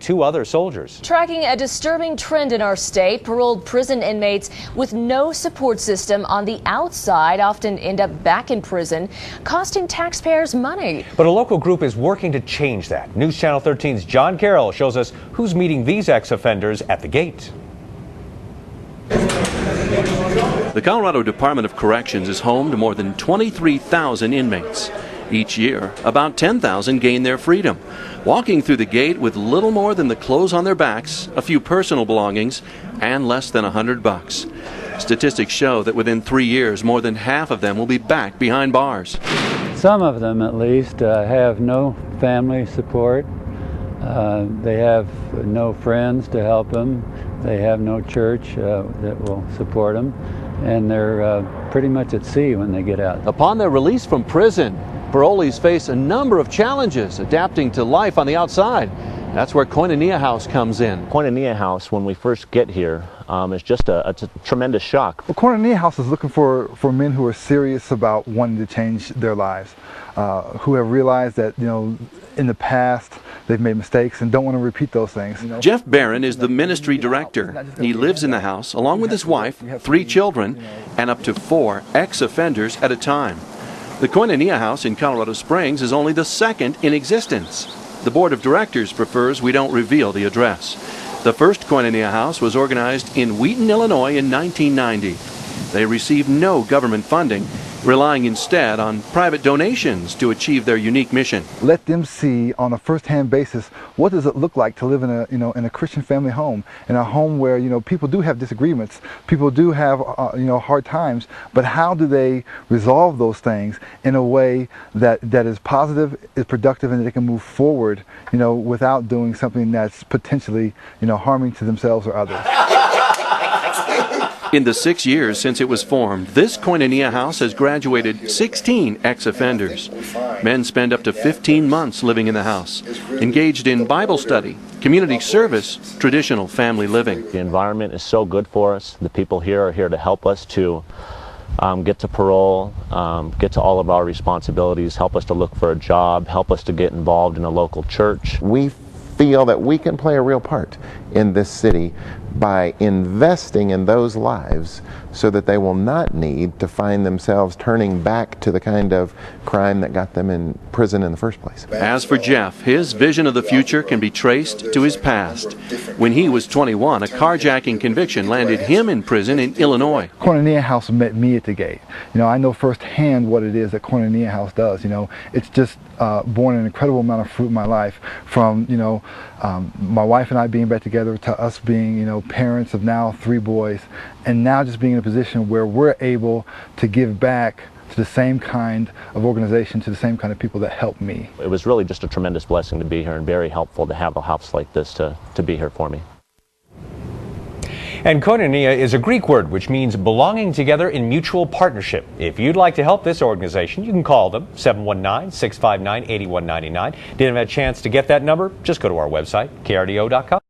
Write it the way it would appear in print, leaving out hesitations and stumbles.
2 other soldiers. Tracking a disturbing trend in our state, paroled prison inmates with no support system on the outside often end up back in prison, costing taxpayers money. But a local group is working to change that. News Channel 13's John Carroll shows us who's meeting these ex-offenders at the gate. The Colorado Department of Corrections is home to more than 23,000 inmates. Each year, about 10,000 gain their freedom, walking through the gate with little more than the clothes on their backs, a few personal belongings, and less than $100. Statistics show that within 3 years, more than half of them will be back behind bars. Some of them, at least, have no family support. They have no friends to help them. They have no church that will support them. And they're pretty much at sea when they get out. Upon their release from prison, parolees face a number of challenges adapting to life on the outside. That's where Koinonia House comes in. Koinonia House, when we first get here, is just a tremendous shock. Well, Koinonia House is looking for men who are serious about wanting to change their lives, who have realized that, in the past they've made mistakes and don't want to repeat those things. Jeff Barron is the ministry director. He lives in the house along with his wife, 3 children, and up to 4 ex-offenders at a time. The Koinonia House in Colorado Springs is only the 2nd in existence. The board of directors prefers we don't reveal the address. The first Koinonia House was organized in Wheaton, Illinois in 1990. They received no government funding, relying instead on private donations to achieve their unique mission. Let them see on a first-hand basis what does it look like to live in a Christian family home, in a home where people do have disagreements, people do have hard times, but how do they resolve those things in a way that is positive, is productive, and they can move forward, without doing something that's potentially harming to themselves or others. In the 6 years since it was formed, this Koinonia House has graduated 16 ex-offenders. Men spend up to 15 months living in the house, engaged in Bible study, community service, traditional family living. The environment is so good for us. The people here are here to help us to get to parole, get to all of our responsibilities, help us to look for a job, help us to get involved in a local church. We feel that we can play a real part in this city by investing in those lives so that they will not need to find themselves turning back to the kind of crime that got them in prison in the first place. As for Jeff, his vision of the future can be traced to his past. When he was 21, a carjacking conviction landed him in prison in Illinois. Koinonia House met me at the gate. I know firsthand what it is that Koinonia House does. It's just borne an incredible amount of fruit in my life, from my wife and I being back together, to us being parents of now 3 boys, and now just being in a position where we're able to give back to the same kind of organization, to the same kind of people that helped me. It was really just a tremendous blessing to be here, and very helpful to have a house like this to be here for me. And koinonia is a Greek word which means belonging together in mutual partnership. If you'd like to help this organization, you can call them 719-659-8199. Didn't have a chance to get that number? Just go to our website, krdo.com.